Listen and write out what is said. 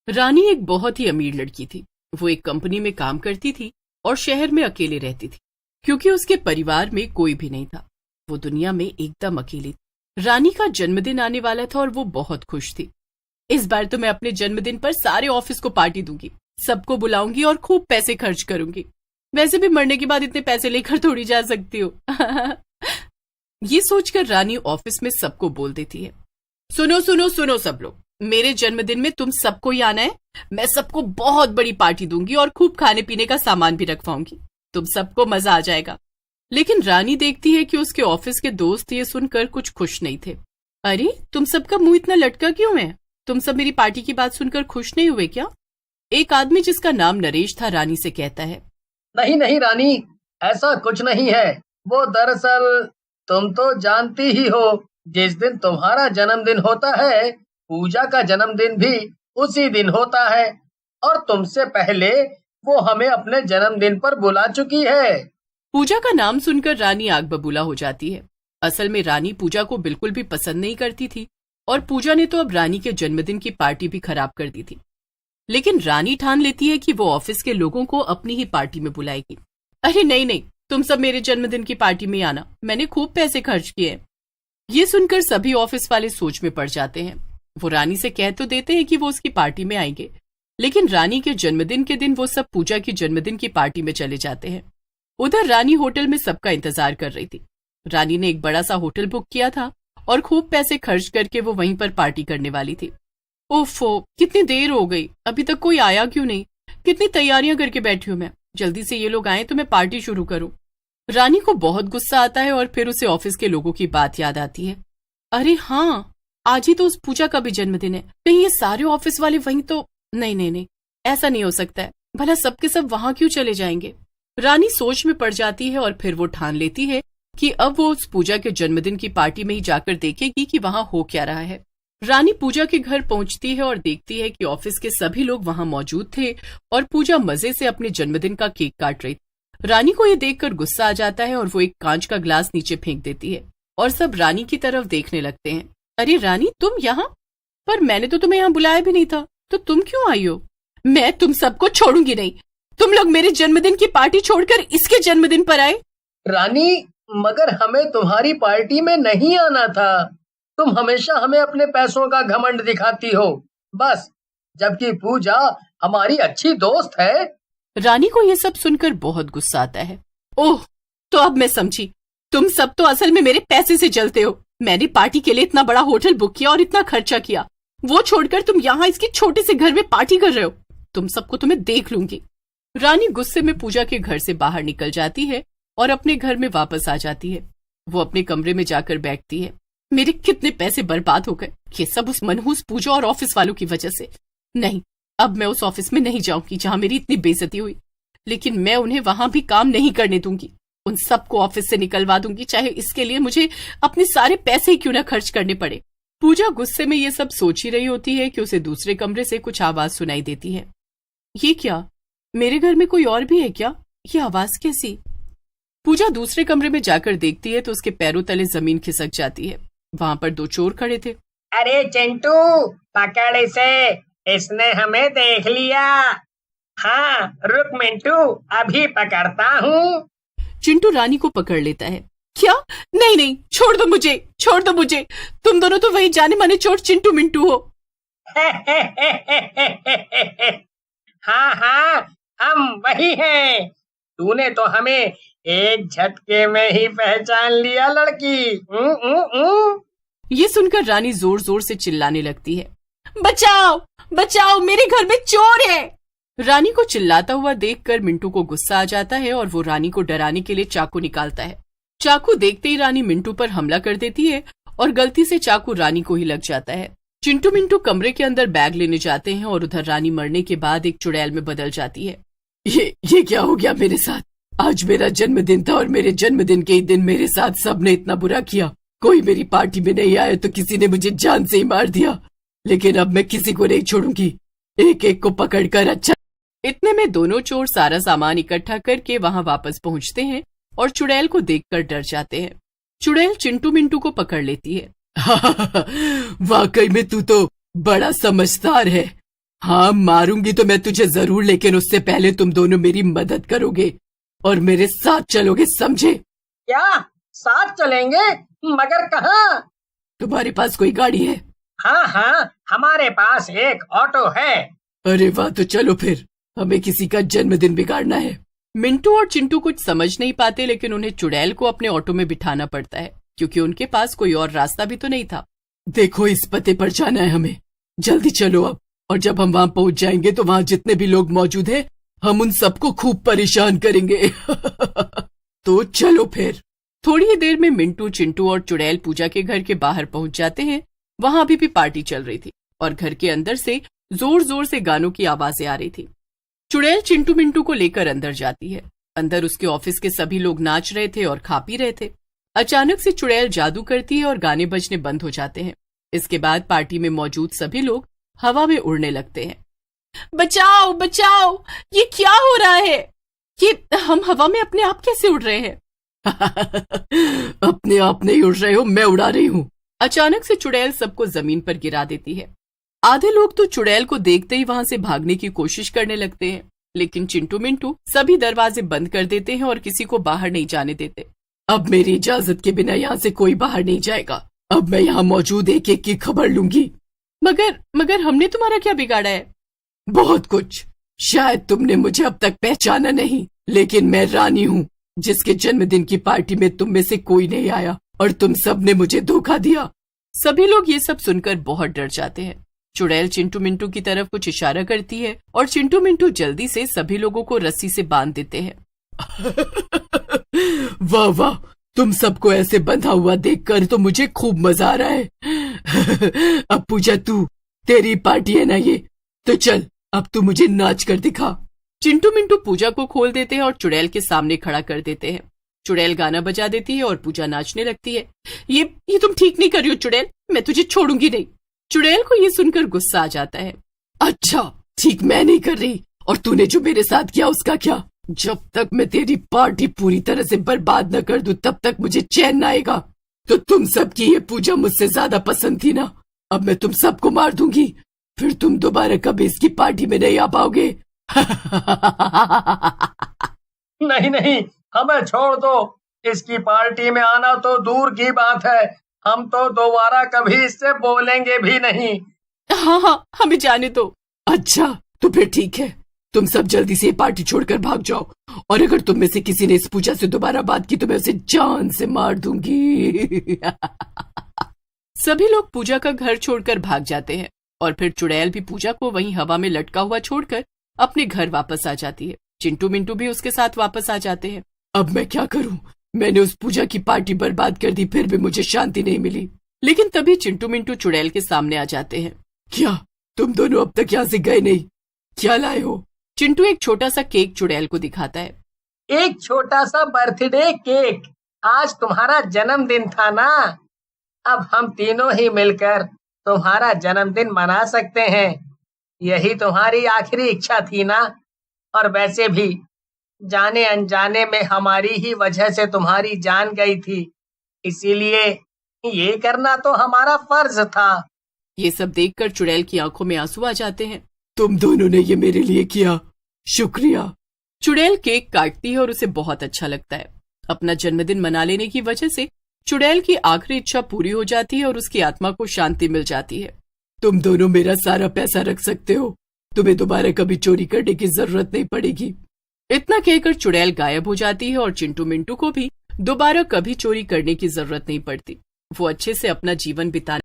रानी एक बहुत ही अमीर लड़की थी। वो एक कंपनी में काम करती थी और शहर में अकेले रहती थी, क्योंकि उसके परिवार में कोई भी नहीं था। वो दुनिया में एकदम अकेली थी। रानी का जन्मदिन आने वाला था और वो बहुत खुश थी। इस बार तो मैं अपने जन्मदिन पर सारे ऑफिस को पार्टी दूंगी, सबको बुलाऊंगी और खूब पैसे खर्च करूंगी। वैसे भी मरने के बाद इतने पैसे लेकर थोड़ी जा सकती हो। ये सोचकर रानी ऑफिस में सबको बोल देती है, सुनो सुनो सुनो सब लोग, मेरे जन्मदिन में तुम सबको ही आना है। मैं सबको बहुत बड़ी पार्टी दूंगी और खूब खाने पीने का सामान भी रखवाऊंगी। तुम सबको मजा आ जाएगा। लेकिन रानी देखती है कि उसके ऑफिस के दोस्त ये सुनकर कुछ खुश नहीं थे। अरे, तुम सबका मुंह इतना लटका क्यों है? तुम सब मेरी पार्टी की बात सुनकर खुश नहीं हुए क्या? एक आदमी जिसका नाम नरेश था रानी से कहता है, नहीं नहीं रानी, ऐसा कुछ नहीं है। वो दरअसल तुम तो जानती ही हो, जिस दिन तुम्हारा जन्मदिन होता है पूजा का जन्मदिन भी उसी दिन होता है, और तुमसे पहले वो हमें अपने जन्मदिन पर बुला चुकी है। पूजा का नाम सुनकर रानी आग बबूला हो जाती है। असल में रानी पूजा को बिल्कुल भी पसंद नहीं करती थी और पूजा ने तो अब रानी के जन्मदिन की पार्टी भी खराब कर दी थी। लेकिन रानी ठान लेती है कि वो ऑफिस के लोगों को अपनी ही पार्टी में बुलाएगी। अरे नहीं नहीं, तुम सब मेरे जन्मदिन की पार्टी में आना, मैंने खूब पैसे खर्च किए। ये सुनकर सभी ऑफिस वाले सोच में पड़ जाते हैं। वो रानी से कह तो देते हैं कि वो उसकी पार्टी में आएंगे, लेकिन रानी के जन्मदिन के दिन वो सब पूजा की जन्मदिन की पार्टी में चले जाते हैं। उधर रानी होटल में सबका इंतजार कर रही थी। रानी ने एक बड़ा सा होटल बुक किया था और खूब पैसे खर्च करके वो वहीं पर पार्टी करने वाली थी। ओफो, कितनी देर हो गई, अभी तक कोई आया क्यों नहीं? कितनी तैयारियां करके बैठी हूं मैं, जल्दी से ये लोग आए तो मैं पार्टी शुरू करूं। रानी को बहुत गुस्सा आता है और फिर उसे ऑफिस के लोगों की बात याद आती है। अरे हाँ, आज ही तो उस पूजा का भी जन्मदिन है। कहीं ये सारे ऑफिस वाले वहीं तो नहीं नहीं नहीं, ऐसा नहीं हो सकता है। भला सबके सब वहां क्यों चले जाएंगे? रानी सोच में पड़ जाती है और फिर वो ठान लेती है कि अब वो उस पूजा के जन्मदिन की पार्टी में ही जाकर देखेगी कि वहां हो क्या रहा है। रानी पूजा के घर पहुंचती है और देखती है कि ऑफिस के सभी लोग वहां मौजूद थे और पूजा मजे से अपने जन्मदिन का केक काट रही थी। रानी को ये देखकर गुस्सा आ जाता है और वो एक कांच का ग्लास नीचे फेंक देती है और सब रानी की तरफ देखने लगते हैं। अरे रानी, तुम यहाँ? पर मैंने तो तुम्हें यहाँ बुलाया भी नहीं था, तो तुम क्यों आई हो? मैं तुम सबको छोड़ूंगी नहीं। तुम लोग मेरे जन्मदिन की पार्टी छोड़कर इसके जन्मदिन पर आए। रानी, मगर हमें तुम्हारी पार्टी में नहीं आना था। तुम हमेशा हमें अपने पैसों का घमंड दिखाती हो, बस, जबकि पूजा हमारी अच्छी दोस्त है। रानी को यह सब सुनकर बहुत गुस्सा आता है। ओह, तो अब मैं समझी, तुम सब तो असल में मेरे पैसे से जलते हो। मैंने पार्टी के लिए इतना बड़ा होटल बुक किया और इतना खर्चा किया, वो छोड़कर तुम यहाँ इसके छोटे से घर में पार्टी कर रहे हो। तुम सबको तो मैं देख लूंगी। रानी गुस्से में पूजा के घर से बाहर निकल जाती है और अपने घर में वापस आ जाती है। वो अपने कमरे में जाकर बैठती है। मेरे कितने पैसे बर्बाद हो गए, ये सब उस मनहूस पूजा और ऑफिस वालों की वजह से। नहीं, अब मैं उस ऑफिस में नहीं जाऊंगी जहां मेरी इतनी बेइज्जती हुई, लेकिन मैं उन्हें वहां भी काम नहीं करने दूंगी। उन सबको ऑफिस से निकलवा दूंगी, चाहे इसके लिए मुझे अपने सारे पैसे ही क्यों ना खर्च करने पड़े। पूजा गुस्से में ये सब सोच ही रही होती है कि उसे दूसरे कमरे से कुछ आवाज सुनाई देती है। ये क्या, मेरे घर में कोई और भी है क्या? ये आवाज कैसी? पूजा दूसरे कमरे में जाकर देखती है तो उसके पैरों तले जमीन खिसक जाती है। वहां पर दो चोर खड़े थे। अरे चिंटू, पकड़ इसे, इसने हमें देख लिया। हाँ, रुक मिंटू, अभी पकड़ता हूँ। चिंटू रानी को पकड़ लेता है। क्या? नहीं नहीं, छोड़ दो मुझे, छोड़ दो मुझे। तुम दोनों तो वही जाने माने चोर चिंटू मिंटू हो। हाँ हाँ, हम वही हैं। तूने तो हमें एक झटके में ही पहचान लिया लड़की। ये सुनकर रानी जोर जोर से चिल्लाने लगती है, बचाओ बचाओ, मेरे घर में चोर है। रानी को चिल्लाता हुआ देखकर मिंटू को गुस्सा आ जाता है और वो रानी को डराने के लिए चाकू निकालता है। चाकू देखते ही रानी मिंटू पर हमला कर देती है और गलती से चाकू रानी को ही लग जाता है। चिंटू मिंटू कमरे के अंदर बैग लेने जाते हैं और उधर रानी मरने के बाद एक चुड़ैल में बदल जाती है। ये क्या हो गया मेरे साथ? आज मेरा जन्मदिन था और मेरे जन्मदिन के ही दिन मेरे साथ सबने इतना बुरा किया। कोई मेरी पार्टी में नहीं आया तो किसी ने मुझे जान से ही मार दिया, लेकिन अब मैं किसी को नहीं छोड़ूंगी, एक एक को पकड़कर अच्छा। इतने में दोनों चोर सारा सामान इकट्ठा करके वहां वापस पहुंचते हैं और चुड़ैल को देखकर डर जाते हैं। चुड़ैल चिंटू मिंटू को पकड़ लेती है। वाकई में तू तो बड़ा समझदार है। हाँ मारूंगी तो मैं तुझे जरूर, लेकिन उससे पहले तुम दोनों मेरी मदद करोगे और मेरे साथ चलोगे, समझे? क्या साथ चलेंगे? मगर कहाँ? तुम्हारे पास कोई गाड़ी है? हाँ हाँ, हमारे पास एक ऑटो है। अरे वाह, तो चलो फिर, हमें किसी का जन्मदिन बिगाड़ना है। मिंटू और चिंटू कुछ समझ नहीं पाते, लेकिन उन्हें चुड़ैल को अपने ऑटो में बिठाना पड़ता है क्योंकि उनके पास कोई और रास्ता भी तो नहीं था। देखो, इस पते पर जाना है हमें, जल्दी चलो अब। और जब हम वहां पहुंच जाएंगे तो वहां जितने भी लोग मौजूद हैं, हम उन सबको खूब परेशान करेंगे। तो चलो फिर। थोड़ी ही देर में मिंटू, चिंटू और चुड़ैल पूजा के घर के बाहर पहुंच जाते हैं। वहां अभी भी पार्टी चल रही थी और घर के अंदर से जोर जोर से गानों की आवाजें आ रही थी। चुड़ैल चिंटू मिंटू को लेकर अंदर जाती है। अंदर उसके ऑफिस के सभी लोग नाच रहे थे और खा पी रहे थे। अचानक से चुड़ैल जादू करती है और गाने बजने बंद हो जाते हैं। इसके बाद पार्टी में मौजूद सभी लोग हवा में उड़ने लगते हैं। बचाओ बचाओ, ये क्या हो रहा है? ये हम हवा में अपने आप कैसे उड़ रहे हैं? अपने आप नहीं उड़ रहे हो, मैं उड़ा रही हूँ। अचानक से चुड़ैल सबको जमीन पर गिरा देती है। आधे लोग तो चुड़ैल को देखते ही वहां से भागने की कोशिश करने लगते हैं, लेकिन चिंटू मिंटू सभी दरवाजे बंद कर देते हैं और किसी को बाहर नहीं जाने देते। अब मेरी इजाजत के बिना यहाँ से कोई बाहर नहीं जाएगा। अब मैं यहाँ मौजूद एक एक की खबर लूंगी। मगर हमने तुम्हारा क्या बिगाड़ा है? बहुत कुछ। शायद तुमने मुझे अब तक पहचाना नहीं, लेकिन मैं रानी हूँ, जिसके जन्मदिन की पार्टी में तुम में से कोई नहीं आया और तुम सब ने मुझे धोखा दिया। सभी लोग ये सब सुनकर बहुत डर जाते हैं। चुड़ैल चिंटू मिंटू की तरफ कुछ इशारा करती है और चिंटू मिंटू जल्दी से सभी लोगों को रस्सी से बांध देते हैं। वाह वाह, तुम सबको ऐसे बंधा हुआ देखकर तो मुझे खूब मजा आ रहा है। अब पूजा, तेरी पार्टी है ना ये, तो चल अब तू मुझे नाच कर दिखा। चिंटू मिंटू पूजा को खोल देते हैं और चुड़ैल के सामने खड़ा कर देते हैं। चुड़ैल गाना बजा देती है और पूजा नाचने लगती है। ये तुम ठीक नहीं कर रही हो चुड़ैल, मैं तुझे छोड़ूंगी नहीं। चुड़ैल को ये सुनकर गुस्सा आ जाता है। अच्छा ठीक, मैं नहीं कर रही, और तूने जो मेरे साथ किया उसका क्या? जब तक मैं तेरी पार्टी पूरी तरह से बर्बाद न कर दूं तब तक मुझे चैन न आएगा। तो तुम सबकी ये पूजा मुझसे ज्यादा पसंद थी ना? अब मैं तुम सबको मार दूंगी, फिर तुम दोबारा कभी इसकी पार्टी में नहीं आ पाओगे। नहीं नहीं, हमें छोड़ दो। इसकी पार्टी में आना तो दूर की बात है, हम तो दोबारा कभी इससे बोलेंगे भी नहीं। हाँ, हमें जाने दो। अच्छा तो फिर ठीक है, तुम सब जल्दी से पार्टी छोड़कर भाग जाओ, और अगर तुम में से किसी ने इस पूजा से दोबारा बात की तो मैं उसे जान से मार दूंगी। सभी लोग पूजा का घर छोड़कर भाग जाते हैं और फिर चुड़ैल भी पूजा को वहीं हवा में लटका हुआ छोड़कर अपने घर वापस आ जाती है। चिंटू मिंटू भी उसके साथ वापस आ जाते हैं। अब मैं क्या करूं? मैंने उस पूजा की पार्टी बर्बाद कर दी, फिर भी मुझे शांति नहीं मिली। लेकिन तभी चिंटू मिंटू चुड़ैल के सामने आ जाते हैं। क्या तुम दोनों अब तक यहाँ से गए नहीं? क्या लाए हो? चिंटू एक छोटा सा केक चुड़ैल को दिखाता है। एक छोटा सा बर्थडे केक। आज तुम्हारा जन्मदिन था ना, अब हम तीनों ही मिलकर तुम्हारा जन्मदिन मना सकते हैं। यही तुम्हारी आखिरी इच्छा थी ना? और वैसे भी जाने अनजाने में हमारी ही वजह से तुम्हारी जान गई थी, इसीलिए ये करना तो हमारा फर्ज था। ये सब देखकर चुड़ैल की आंखों में आंसू आ जाते हैं। तुम दोनों ने ये मेरे लिए किया, शुक्रिया। चुड़ैल केक काटती है और उसे बहुत अच्छा लगता है। अपना जन्मदिन मना लेने की वजह से चुड़ैल की आखिरी इच्छा पूरी हो जाती है और उसकी आत्मा को शांति मिल जाती है। तुम दोनों मेरा सारा पैसा रख सकते हो, तुम्हें दोबारा कभी चोरी करने की जरूरत नहीं पड़ेगी। इतना कहकर चुड़ैल गायब हो जाती है और चिंटू मिंटू को भी दोबारा कभी चोरी करने की जरूरत नहीं पड़ती। वो अच्छे से अपना जीवन बिताने